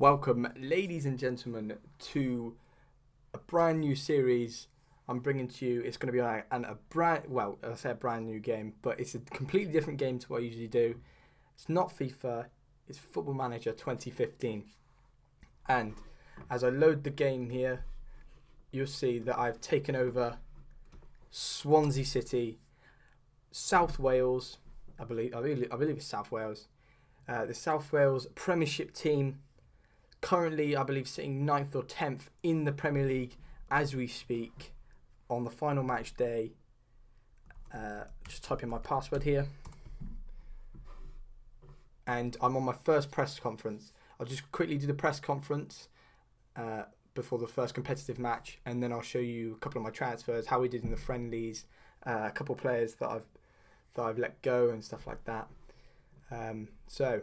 Welcome, ladies and gentlemen, to a brand new series I'm bringing to you. It's going to be a brand new game, but it's a completely different game to what I usually do. It's not FIFA, it's Football Manager 2015. And as I load the game here, you'll see that I've taken over Swansea City, South Wales, I believe it's South Wales. The South Wales Premiership team, currently, I believe, sitting 9th or 10th in the Premier League as we speak on the final match day. Just type in my password here. And I'm on my first press conference. I'll just quickly do the press conference before the first competitive match, and then I'll show you a couple of my transfers, how we did in the friendlies, a couple of players that I've let go and stuff like that. So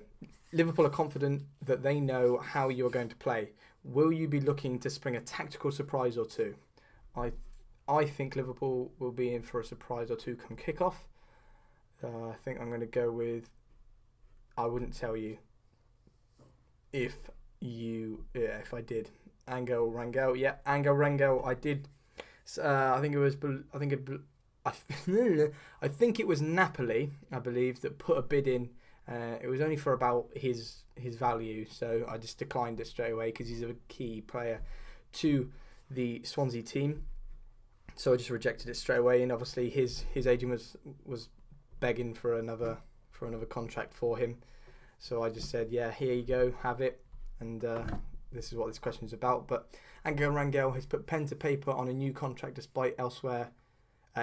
Liverpool are confident that they know how you're going to play. Will you be looking to spring a tactical surprise or two? I think Liverpool will be in for a surprise or two come kickoff. I think I'm going to go with, I wouldn't tell you if I did. Angel Rangel, yeah, Angel Rangel. I did. I think it was Napoli, I believe, that put a bid in. It was only for about his value, so I just declined it straight away because he's a key player to the Swansea team. So I just rejected it straight away, and obviously his agent was begging for another contract for him. So I just said, yeah, here you go, have it, and this is what this question is about. But Angel Rangel has put pen to paper on a new contract despite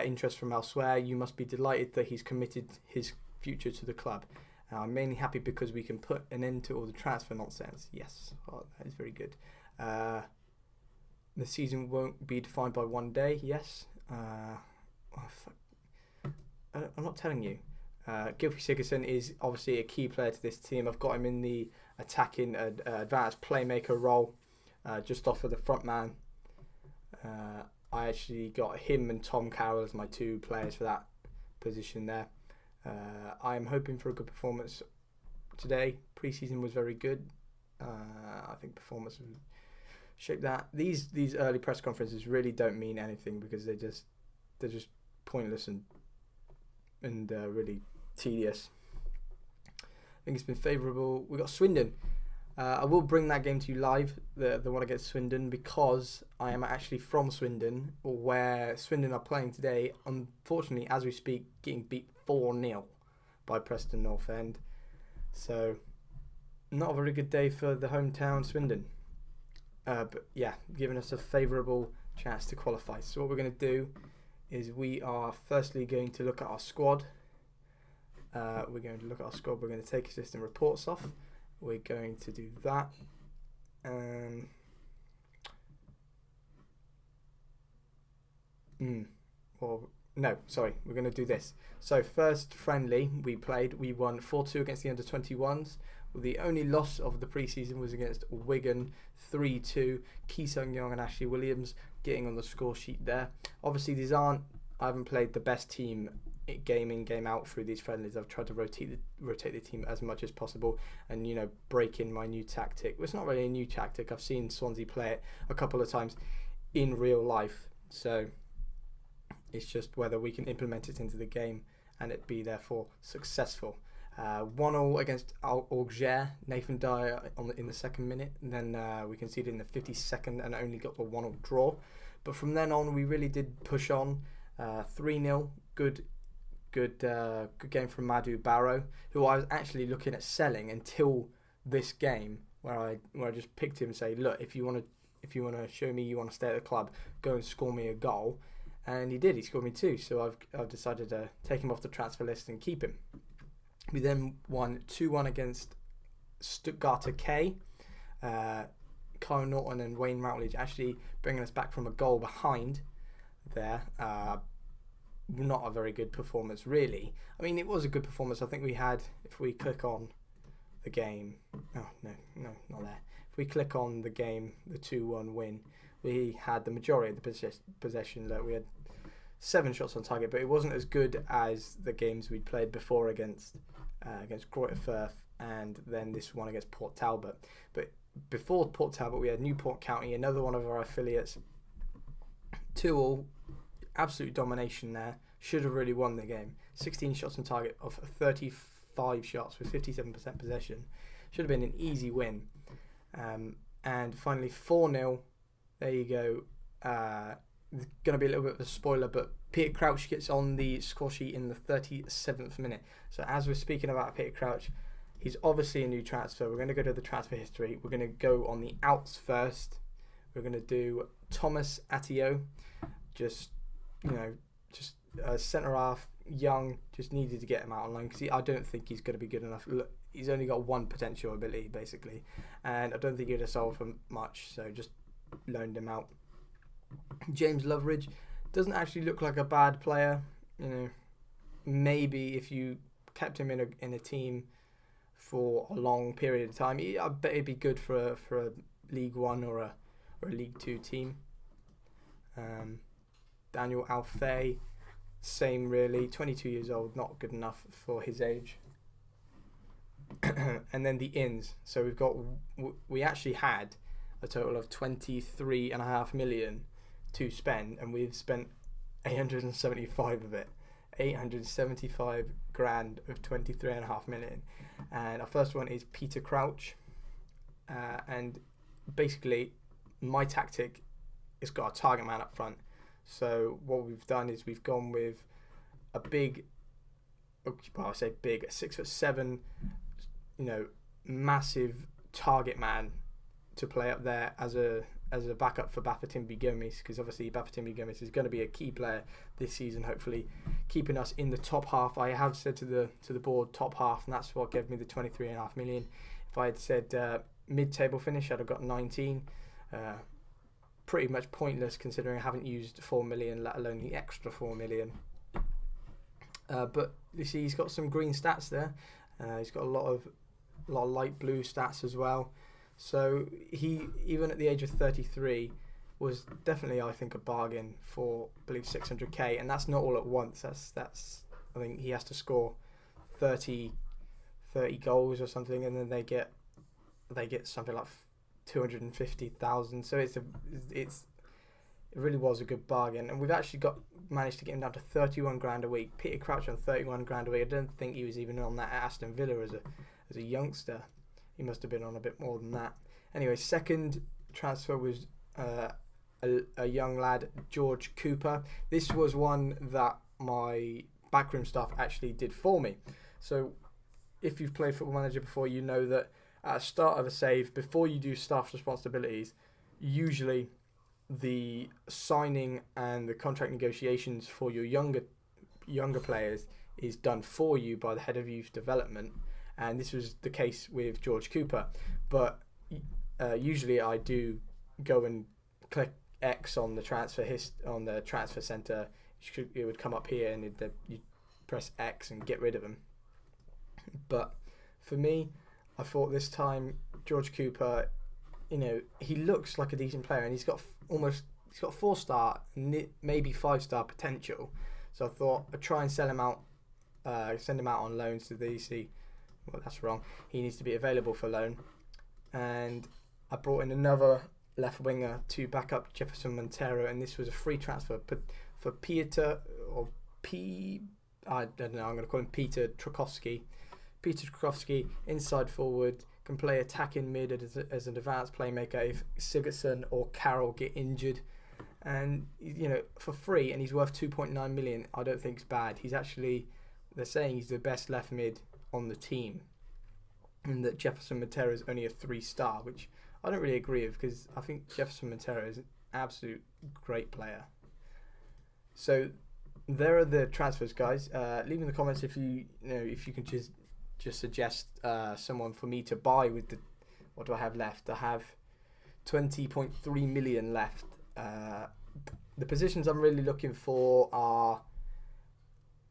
interest from elsewhere. You must be delighted that he's committed his future to the club. I'm mainly happy because we can put an end to all the transfer nonsense. Yes, that is very good. The season won't be defined by one day. Yes. I'm not telling you. Gylfi Sigurdsson is obviously a key player to this team. I've got him in the attacking advanced playmaker role, just off of the front man. I actually got him and Tom Carroll as my two players for that position there. I am hoping for a good performance today. Pre-season was very good. I think performance will shape that. These early press conferences really don't mean anything because they're just pointless and really tedious. I think it's been favourable. We got Swindon. I will bring that game to you live, the one against Swindon, because I am actually from Swindon, where Swindon are playing today. Unfortunately, as we speak, getting beat 4-0 by Preston North End. So, not a very good day for the hometown Swindon. But yeah, giving us a favourable chance to qualify. So what we're going to do is we are firstly going to look at our squad. We're going to take assistant reports off. We're going to do that. We're going to do this. So first friendly we played, we won 4-2 against the under-21s. The only loss of the pre-season was against Wigan, 3-2. Ki Sung-young and Ashley Williams getting on the score sheet there. Obviously I haven't played the best team game in, game out through these friendlies. I've tried to rotate the team as much as possible and, break in my new tactic. Well, it's not really a new tactic. I've seen Swansea play it a couple of times in real life. So it's just whether we can implement it into the game and it be therefore successful. 1-1 against Auxerre. Nathan Dyer in the second minute. And then we conceded in the 52nd and only got the 1-1 draw. But from then on, we really did push on. 3-0. Good game from Madhu Barrow, who I was actually looking at selling until this game, where I just picked him and say, look, if you want to show me you want to stay at the club, go and score me a goal. And he did. He scored me 2. So I've decided to take him off the transfer list and keep him. We then won 2-1 against Stuttgarter K. Kyle Norton and Wayne Routledge actually bringing us back from a goal behind there. Not a very good performance, really. I mean, it was a good performance. I think we had, if we click on the game... Oh, no, not there. If we click on the game, the 2-1 win, we had the majority of the possession. We had 7 shots on target, but it wasn't as good as the games we'd played before against Greuther Fürth and then this one against Port Talbot. But before Port Talbot, we had Newport County, another one of our affiliates. 2-2, absolute domination there. Should have really won the game. 16 shots on target of 35 shots with 57% possession. Should have been an easy win. And finally 4-0. There you go. Going to be a little bit of a spoiler, but Peter Crouch gets on the score sheet in the 37th minute. So as we're speaking about Peter Crouch, he's obviously a new transfer. We're going to go to the transfer history. We're going to go on the outs first. We're going to do Thomas Atio. Just a centre half, young. Just needed to get him out on loan because I don't think he's going to be good enough. Look, he's only got one potential ability basically, and I don't think he'd have sold for much. So just loaned him out. James Loveridge doesn't actually look like a bad player. Maybe if you kept him in a team for a long period of time, I bet he'd be good for a League One or a League Two team. Daniel Alfay, same really. 22 years old, not good enough for his age. And then the ins. So we actually had a total of 23.5 million to spend, and we've spent 875 of it. 875 grand of 23.5 million. And our first one is Peter Crouch. And basically, my tactic has got a target man up front. So what we've done is we've gone with a big, well, I say big, a 6'7", massive target man to play up there as a backup for Bafétimbi Gomis, because obviously Bafétimbi Gomis is going to be a key player this season, hopefully keeping us in the top half. I have said to the board top half, and that's what gave me the 23.5 million. If I had said mid-table finish, I'd have got 19. Pretty much pointless considering I haven't used 4 million, let alone the extra 4 million. But you see, he's got some green stats there. He's got a lot of light blue stats as well. So he, even at the age of 33, was definitely, I think, a bargain for, I believe, 600k, and that's not all at once. That's I think he has to score 30 goals or something, and then they get something like 250,000. So it really was a good bargain, and we've actually managed to get him down to 31 grand a week. Peter Crouch on 31 grand a week. I don't think he was even on that at Aston Villa as a youngster. He must have been on a bit more than that. Anyway, second transfer was a young lad, George Cooper. This was one that my backroom staff actually did for me. So if you've played Football Manager before, you know that at the start of a save, before you do staff responsibilities, usually the signing and the contract negotiations for your younger players is done for you by the head of youth development. And this was the case with George Cooper. But usually I do go and click X on the on the transfer center. It would come up here, and you press X and get rid of them. But for me, I thought this time George Cooper, he looks like a decent player, and he's got 4-star, maybe 5-star potential. So I thought I'd try and send him out on loan to the EC. Well, that's wrong. He needs to be available for loan. And I brought in another left winger to back up Jefferson Montero, and this was a free transfer for Peter, or I don't know, I'm going to call him Peter Trukowski. Peter Trukowski, inside forward, can play attacking mid as an advanced playmaker if Sigurdsson or Carroll get injured. And, for free, and he's worth 2.9 million, I don't think it's bad. They're saying he's the best left mid on the team, and that Jefferson Montero is only a 3-star, which I don't really agree with, because I think Jefferson Montero is an absolute great player. So there are the transfers, guys. Leave in the comments if you can just suggest someone for me to buy with the, what do I have left? I have 20.3 million left. The positions I'm really looking for are,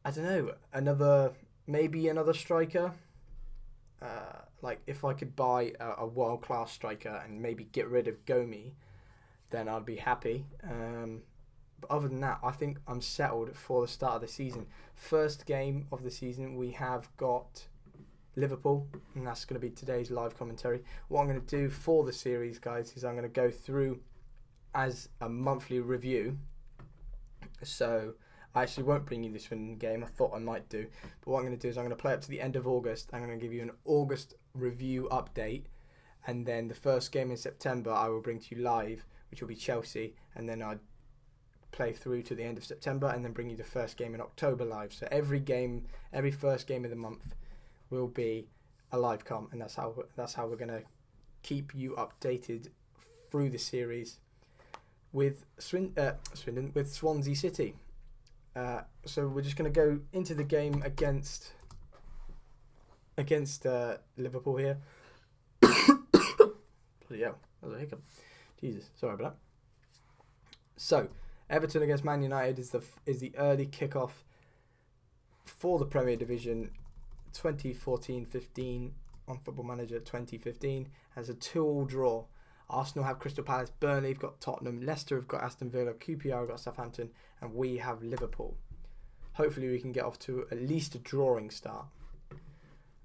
I don't know, maybe another striker. Like if I could buy a world-class striker and maybe get rid of Gomi, then I'd be happy. But other than that, I think I'm settled for the start of the season. First game of the season, we have got Liverpool, and that's going to be today's live commentary. What I'm going to do for the series, guys, is I'm going to go through as a monthly review. So I actually won't bring you this one game. I thought I might do, but what I'm going to do is I'm going to play up to the end of August. I'm going to give you an August review update, and then the first game in September I will bring to you live, which will be Chelsea, and then I'd play through to the end of September, and then bring you the first game in October live. So every first game of the month will be a live com, and that's how we're going to keep you updated through the series with Swindon, with Swansea City. So we're just going to go into the game against Liverpool here. Bloody hell, that was a hiccup. Jesus, sorry about that. So Everton against Man United is the early kickoff for the Premier Division 2014-15 on Football Manager 2015 as a 2-2 draw. Arsenal have Crystal Palace, Burnley have got Tottenham, Leicester have got Aston Villa, QPR have got Southampton, and we have Liverpool. Hopefully we can get off to at least a drawing start.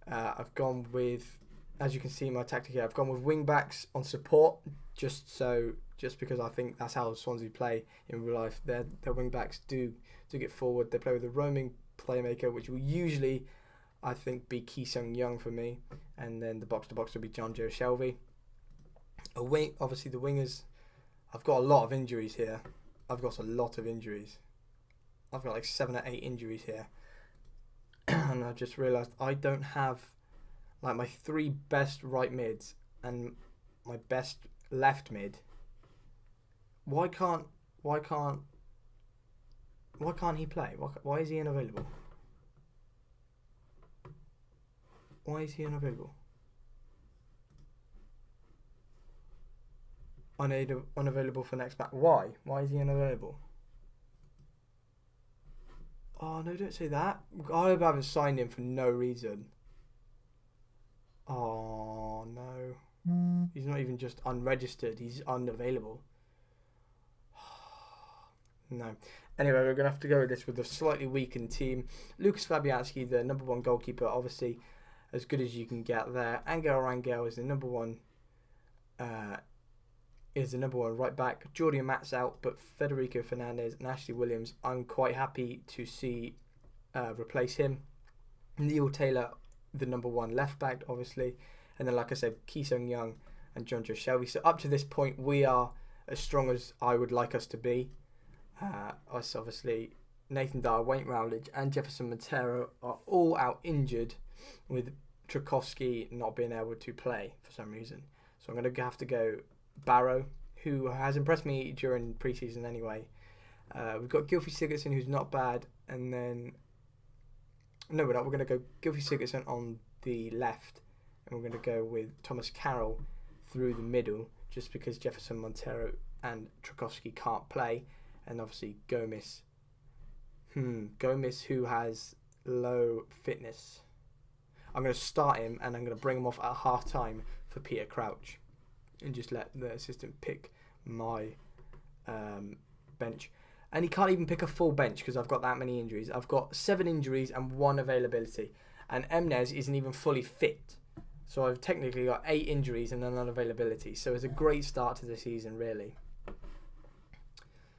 I've gone with, as you can see my tactic here, I've gone with wing backs on support, just because I think that's how Swansea play in real life. Their wing backs do get forward. They play with a roaming playmaker, which will usually, I think, be Ki Sung-young for me, and then the box to box will be John Joe Shelvey. Obviously the wingers. I've got a lot of injuries here. I've got like 7 or 8 injuries here, and I've just realised I don't have like my 3 best right mids and my best left mid. Why can't he play? Why is he unavailable? Why is he unavailable? Unavailable for next match. Why? Why is he unavailable? Oh no, don't say that. I hope I haven't signed him for no reason. Oh no. He's not even just unregistered, he's unavailable. No. Anyway, we're going to have to go with this with a slightly weakened team. Lucas Fabianski, the number 1 goalkeeper, obviously as good as you can get there. Angel Rangel is the number 1 right back. Jordi Amat's out, but Federico Fernandez and Ashley Williams, I'm quite happy to see replace him. Neil Taylor, the number 1 left back, obviously. And then, like I said, Ki Sung-young and John Joe Shelvey. So up to this point, we are as strong as I would like us to be. Us, obviously, Nathan Dyer, Wayne Rowledge and Jefferson Montero are all out injured, with Tchaikovsky not being able to play for some reason. So I'm going to have to go Barrow, who has impressed me during pre-season anyway. We've got Gylfi Sigurdsson, who's not bad, and then no, we're not. We're going to go Gylfi Sigurdsson on the left, and we're going to go with Thomas Carroll through the middle, just because Jefferson Montero and Tchaikovsky can't play, and obviously Gomez, who has low fitness. I'm going to start him, and I'm going to bring him off at half time for Peter Crouch, and just let the assistant pick my bench. And he can't even pick a full bench because I've got that many injuries. I've got 7 injuries and 1 availability. And Emnes isn't even fully fit. So I've technically got 8 injuries and an unavailability. So it's a great start to the season, really.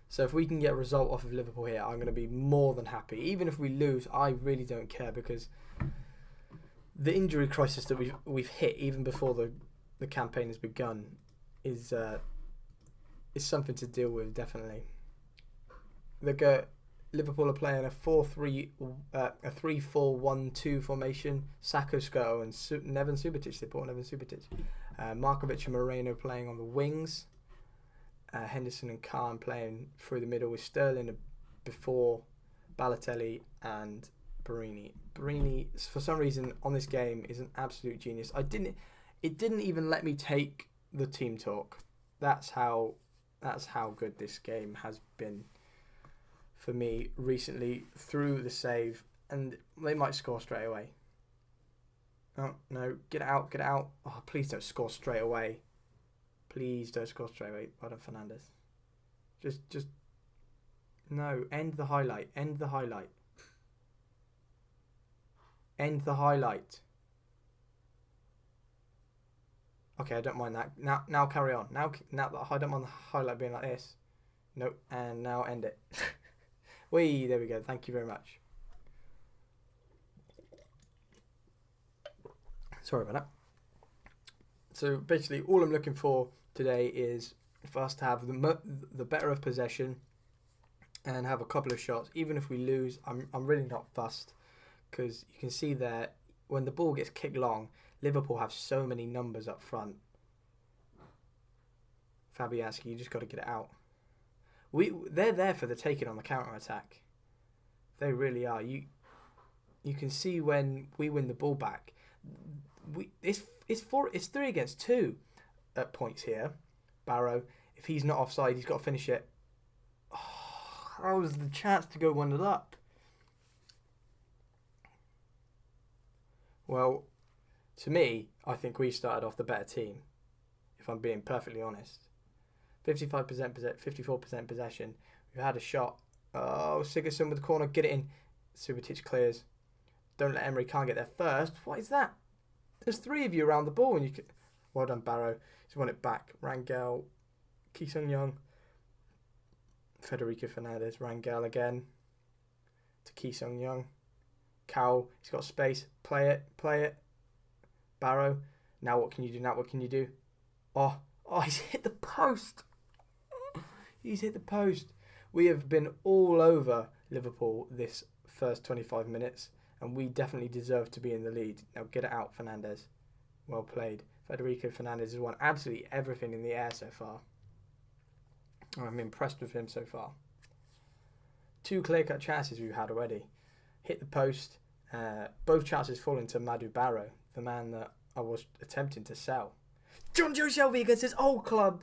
So if we can get a result off of Liverpool here, I'm going to be more than happy. Even if we lose, I really don't care, because the injury crisis that we've hit even before the campaign has begun is something to deal with, definitely. Liverpool are playing a 3-4-1-2 formation. Saka, Skirtle and Neven Subotic. They brought Neven Subotic. Markovic and Moreno playing on the wings. Henderson and Khan playing through the middle with Sterling before Balotelli and Barini. Barini, for some reason, on this game is an absolute genius. It didn't even let me take the team talk. That's how good this game has been for me recently through the save, and they might score straight away. Oh no, get out. Oh, please don't score straight away. Please don't score straight away. Well done, Fernandez. Just no, end the highlight. Okay, I don't mind that. Now carry on. Now I don't mind the highlight being like this. Nope. And now end it. There we go. Thank you very much. Sorry about that. So basically, all I'm looking for today is for us to have the better of possession and have a couple of shots. Even if we lose, I'm really not fussed, because you can see there when the ball gets kicked long, Liverpool have so many numbers up front. Fabianski, you just got to get it out. They're there for the taking on the counter attack. They really are. You can see when we win the ball back. It's 3 against 2 at points here. Barrow, if he's not offside, he's got to finish it. Oh, that was the chance to go 1-0 up. Well, to me, I think we started off the better team, if I'm being perfectly honest. 55%, 54% possession. We've had a shot. Oh, Sigurdsson with the corner, get it in. Subotic clears. Don't let Emery, can't get there first. What is that? There's 3 of you around the ball, and you can. Well done, Barrow. He's won it back. Rangel, Ki Sung-young, Federico Fernandez. Rangel again to Ki Sung-young. Cowell, he's got space. Play it. Barrow. Now what can you do? Oh, he's hit the post. He's hit the post. We have been all over Liverpool this first 25 minutes, and we definitely deserve to be in the lead. Now get it out, Fernandez. Well played. Federico Fernandez has won absolutely everything in the air so far. I'm impressed with him so far. 2 clear-cut chances we've had already. Hit the post. Both chances fall into Madou Barrow, the man that I was attempting to sell. Jonjo Shelvey against his old club.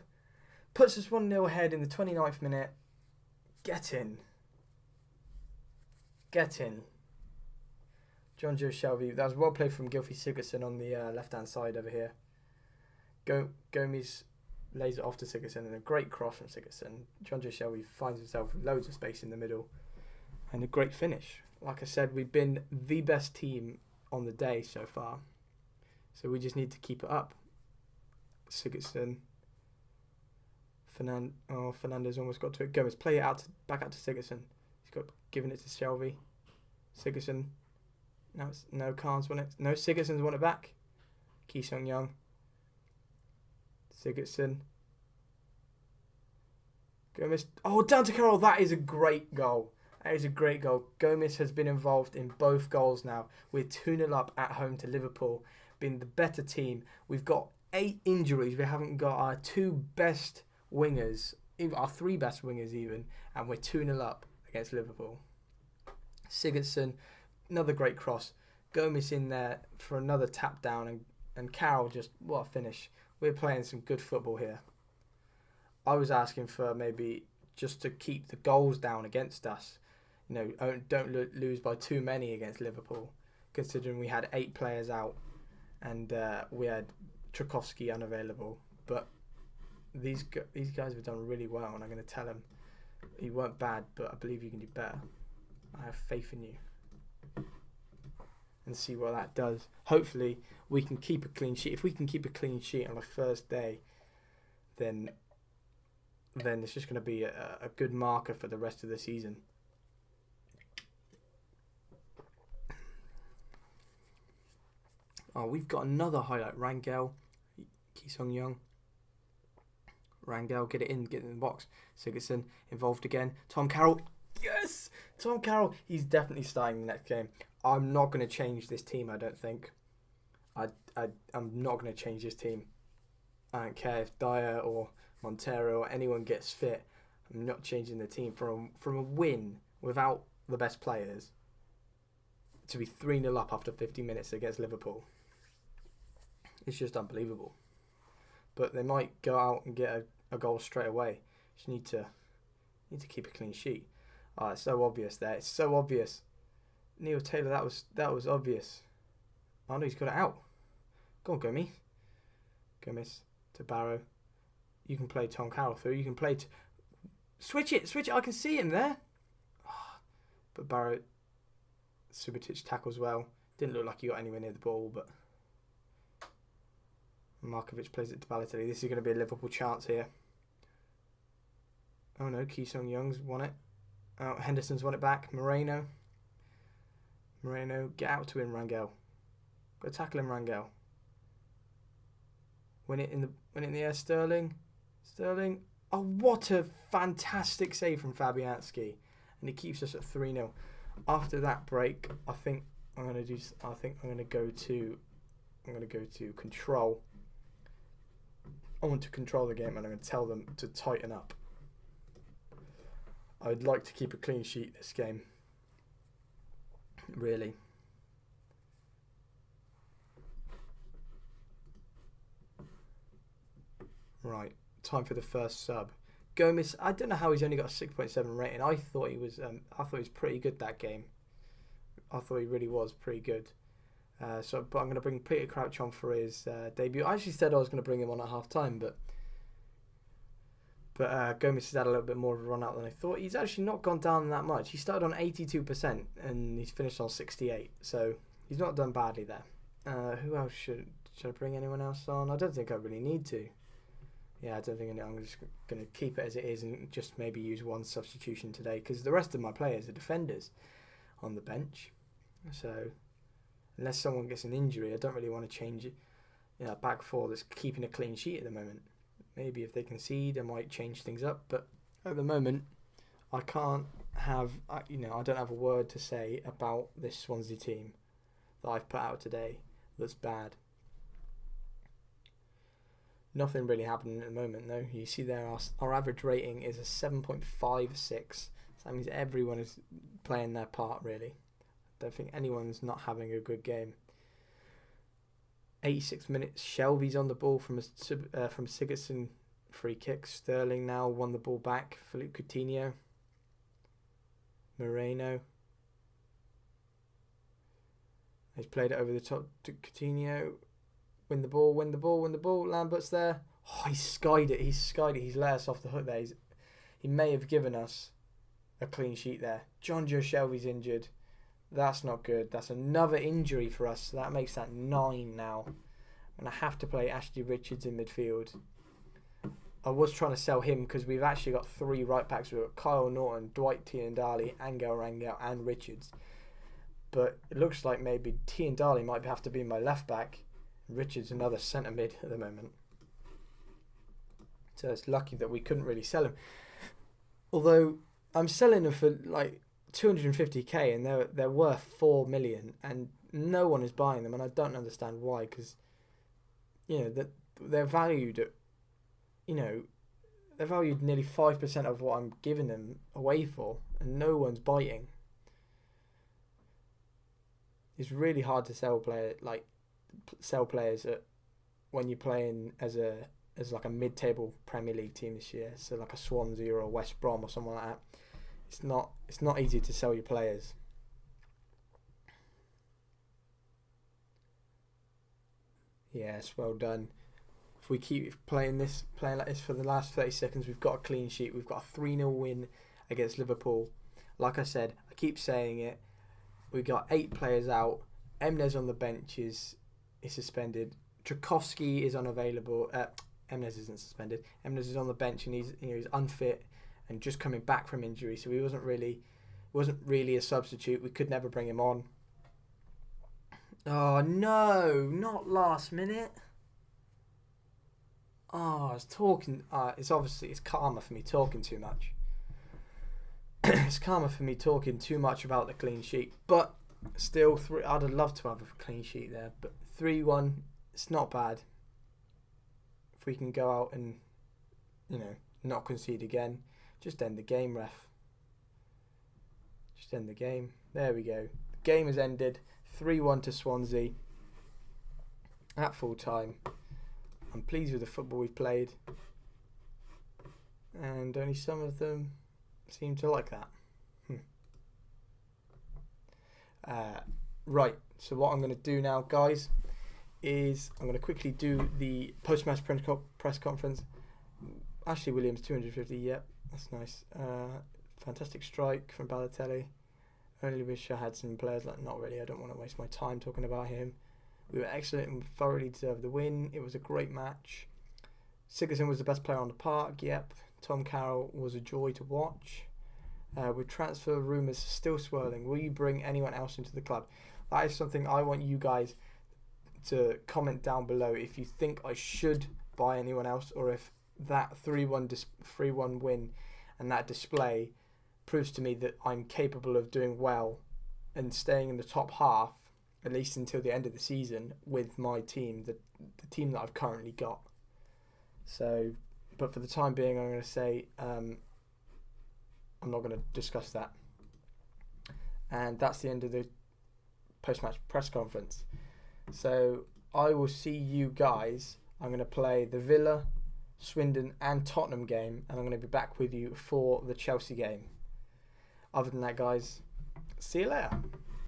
Puts us 1-0 ahead in the 29th minute. Get in. Jonjo Shelvey. That was well played from Gylfi Sigurdsson on the left-hand side over here. Gomes lays it off to Sigurdsson, and a great cross from Sigurdsson. Jonjo Shelvey finds himself with loads of space in the middle. And a great finish. Like I said, we've been the best team on the day so far. So we just need to keep it up. Sigurdsson. Fernandez almost got to it. Gomez, play it out back out to Sigurdsson. He's got given it to Shelvey. Sigurdsson. No, Khan's won it. No, Sigurdsson's won it back. Ki Sung-young. Sigurdsson. Gomez. Oh, down to Carroll. That is a great goal. Gomez has been involved in both goals now. We're 2-0 up at home to Liverpool, being the better team. We've got 8 injuries. We haven't got our 2 best wingers, even our 3 best wingers even, and we're 2-0 up against Liverpool. Sigurdsson, another great cross. Gomez in there for another tap down, and Carroll just, what a finish. We're playing some good football here. I was asking for maybe just to keep the goals down against us. Don't lose by too many against Liverpool, considering we had 8 players out and we had Tchaikovsky unavailable. But these guys have done really well, and I'm going to tell them, you weren't bad, but I believe you can do better. I have faith in you. And see what that does. Hopefully, we can keep a clean sheet. If we can keep a clean sheet on the first day, then it's just going to be a good marker for the rest of the season. Oh, we've got another highlight. Rangel, Ki Sung-young. Rangel, get it in the box. Sigurdsson involved again. Tom Carroll, yes! Tom Carroll, he's definitely starting the next game. I'm not going to change this team, I don't think. I'm not going to change this team. I don't care if Dyer or Montero or anyone gets fit. I'm not changing the team from a win without the best players to be 3-0 up after 50 minutes against Liverpool. It's just unbelievable. But they might go out and get a goal straight away. Just need to keep a clean sheet. Oh, it's so obvious there. It's so obvious. Neil Taylor, that was obvious. Oh no, he's got it out. Go on, Gomez to Barrow. You can play Tom Carroll through. You can play... Switch it. I can see him there. Oh, but Barrow... Subotic tackles well. Didn't look like he got anywhere near the ball, but... Markovic plays it to Balotelli. This is going to be a Liverpool chance here. Oh no, Ki-Sung-Young's won it. Oh, Henderson's won it back. Moreno, get out to him, Rangel. Go tackle him, Rangel. Win it in the air, Sterling. Oh, what a fantastic save from Fabianski, and he keeps us at 3-0. After that break, I think I'm going to go to control. I want to control the game, and I'm going to tell them to tighten up. I would like to keep a clean sheet this game. Really. Right, time for the first sub. Gomez, I don't know how he's only got a 6.7 rating. I thought he was pretty good that game. I thought he really was pretty good. But I'm going to bring Peter Crouch on for his debut. I actually said I was going to bring him on at half time, but Gomez has had a little bit more of a run out than I thought. He's actually not gone down that much. He started on 82% and he's finished on 68%. So he's not done badly there. Who else should I bring anyone else on? I don't think I really need to. Yeah, I don't think I'm just going to keep it as it is and just maybe use one substitution today because the rest of my players are defenders on the bench. So unless someone gets an injury, I don't really want to change it. Back four that's keeping a clean sheet at the moment. Maybe if they concede, I might change things up. But at the moment, I don't have a word to say about this Swansea team that I've put out today that's bad. Nothing really happening at the moment, though. You see there, our average rating is a 7.56. So that means everyone is playing their part, really. I don't think anyone's not having a good game. 86 minutes, Shelby's on the ball from Sigurdsson free kick. Sterling now won the ball back. Philippe Coutinho. Moreno. He's played it over the top to Coutinho. Win the ball. Lambert's there. Oh, he skied it. He's let us off the hook there. He may have given us a clean sheet there. John Joe Shelby's injured. That's not good. That's another injury for us. So that makes that 9 now. And I have to play Ashley Richards in midfield. I was trying to sell him because we've actually got 3 right backs. We've got Kyle Norton, Dwight Tiendali, Angel Rangel and Richards. But it looks like maybe Tiendali might have to be my left back. Richards another centre mid at the moment. So it's lucky that we couldn't really sell him. Although I'm selling him for like 250k and they're worth 4 million and no one is buying them, and I don't understand why, because they're valued at they're valued nearly 5% of what I'm giving them away for, and no one's biting. It's really hard to sell players when you're playing as like a mid-table Premier League team this year, so like a Swansea or a West Brom or someone like that. It's not easy to sell your players. Yes, well done. If we keep playing like this for the last 30 seconds, we've got a clean sheet. We've got a 3-0 win against Liverpool. Like I said, I keep saying it. We've got 8 players out. Emnes on the bench is suspended. Tchaikovsky is unavailable. Emnes isn't suspended. Emnes is on the bench and he's unfit and just coming back from injury, so he wasn't really a substitute. We could never bring him on. Oh no, not last minute. Oh, I was talking. It's karma for me talking too much. It's karma for me talking too much about the clean sheet, but still, I'd have loved to have a clean sheet there. But 3-1, it's not bad. If we can go out and not concede again, just end the game, ref. Just end the game. There we go. The game has ended. 3-1 to Swansea at full time. I'm pleased with the football we've played, and only some of them seem to like that. Right, so what I'm going to do now, guys, is I'm going to quickly do the post-match press conference. Ashley Williams, 250, yep, that's nice. Fantastic strike from Balotelli. Only wish I had some players like, not really, I don't want to waste my time talking about him. We were excellent and thoroughly deserved the win. It was a great match. Sigurdsson was the best player on the park, yep. Tom Carroll was a joy to watch. With transfer rumours still swirling, will you bring anyone else into the club? That is something I want you guys to comment down below if you think I should buy anyone else, or if that 3-1 win and that display proves to me that I'm capable of doing well and staying in the top half, at least until the end of the season, with my team, the team that I've currently got. So, but for the time being, I'm going to say I'm not going to discuss that. And that's the end of the post-match press conference. So I will see you guys. I'm going to play the Villa, Swindon and Tottenham game, and I'm going to be back with you for the Chelsea game. Other than that, guys, see you later.